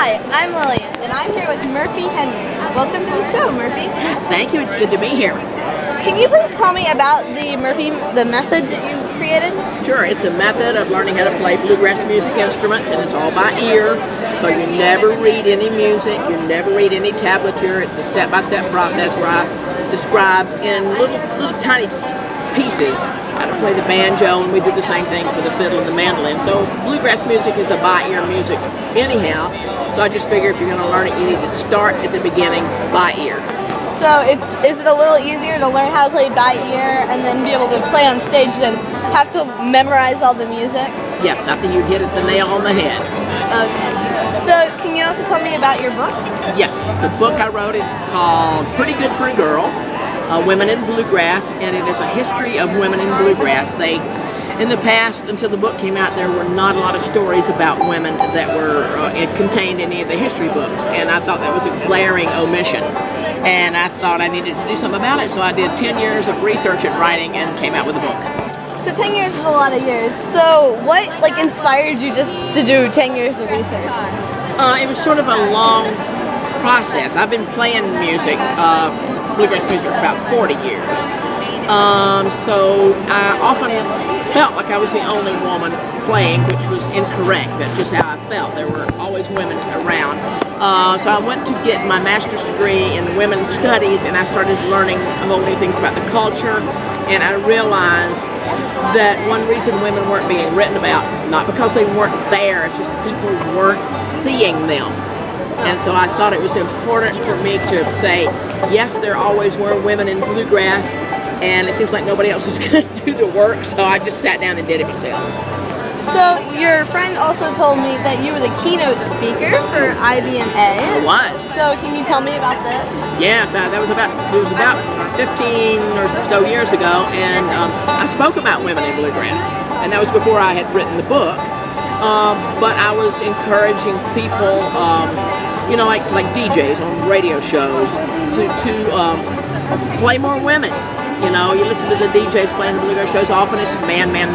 Hi, I'm Lillian, and I'm here with Murphy Henry. Welcome to the show, Murphy. Thank you. It's good to be here. Can you please tell me about the method that you created? Sure, it's a method of learning how to play bluegrass music instruments, and it's all by ear. So you never read any music, you never read any tablature. It's a step-by-step process where I describe in little tiny pieces how to play the banjo, and we do the same thing for the fiddle and the mandolin. So bluegrass music is a by-ear music anyhow. So I just figure if you're going to learn it, you need to start at the beginning by ear. So is it a little easier to learn how to play by ear and then be able to play on stage than have to memorize all the music? Yes, I think you hit the nail on the head. Okay. So can you also tell me about your book? Yes, the book I wrote is called Pretty Good for a Girl, Women in Bluegrass, and it is a history of women in bluegrass. In the past, until the book came out, there were not a lot of stories about women that were contained in any of the history books, and I thought that was a glaring omission. And I thought I needed to do something about it, so I did 10 years of research and writing and came out with a book. So 10 years is a lot of years. So what inspired you just to do 10 years of research? It was sort of a long process. I've been playing music, bluegrass music, for about 40 years. So I often felt like I was the only woman playing, which was incorrect. That's just how I felt. There were always women around. So I went to get my master's degree in women's studies, and I started learning a whole new things about the culture, and I realized that one reason women weren't being written about is not because they weren't there, it's just people weren't seeing them. And so I thought it was important for me to say, yes, there always were women in bluegrass, and it seems like nobody else is going to do the work, so I just sat down and did it myself. So your friend also told me that you were the keynote speaker for IBMA. I was. So can you tell me about that? Yes, it was about 15 or so years ago, and I spoke about women in bluegrass, and that was before I had written the book. But I was encouraging people, like DJs on radio shows, to play more women. You know, you listen to the DJs playing the bluegrass shows, often it's man, and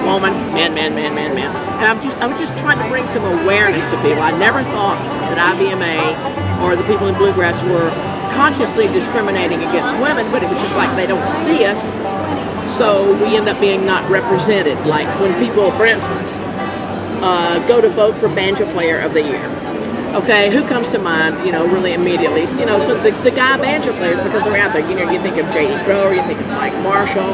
woman, man. And I was just trying to bring some awareness to people. I never thought that IBMA or the people in bluegrass were consciously discriminating against women, but it was just like they don't see us, so we end up being not represented. Like when people, for instance, go to vote for Banjo Player of the Year. Okay, who comes to mind, really immediately? So the guy banjo players, because they're out there, you think of J.D. Crowe, or you think of Mike Marshall,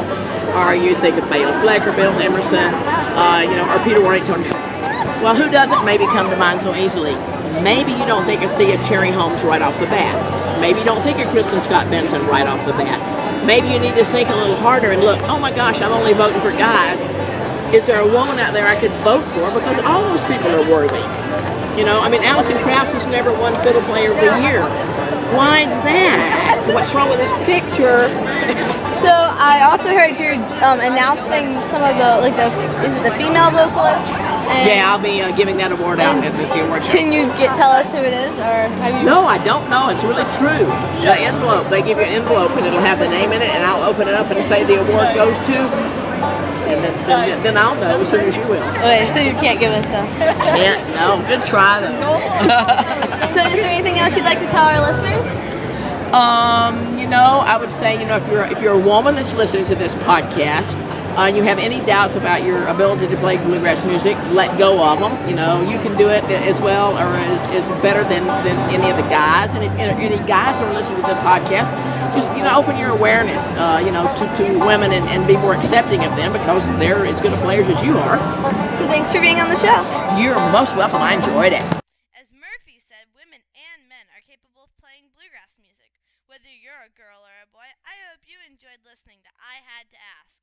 or you think of Bale Fleck or Bill Emerson, or Peter Warrington. Well, who doesn't maybe come to mind so easily? Maybe you don't think of Sia Cherry Holmes right off the bat. Maybe you don't think of Kristen Scott Benson right off the bat. Maybe you need to think a little harder and look, oh my gosh, I'm only voting for guys. Is there a woman out there I could vote for? Because all those people are worthy. Alison Krauss has never won Fiddle Player of the Year. Why is that? What's wrong with this picture? So I also heard you're announcing some of is it the female vocalists? Yeah, I'll be giving that award out at the award show. Can you tell us who it is, or have you? No, I don't know. It's really true. The envelope, they give you an envelope and it'll have the name in it, and I'll open it up and say the award goes to. And then I'll know as soon as you will. Okay, so you can't give us stuff. Yeah, no, good try though. So is there anything else you'd like to tell our listeners? I would say, if you're a woman that's listening to this podcast, you have any doubts about your ability to play bluegrass music, let go of them. You can do it as well or as better than any of the guys. And if any guys are listening to the podcast, just open your awareness to women and be more accepting of them, because they're as good a players as you are. So thanks for being on the show. You're most welcome. I enjoyed it. As Murphy said, women and men are capable of playing bluegrass music. Whether you're a girl or a boy, I hope you enjoyed listening to I Had to Ask.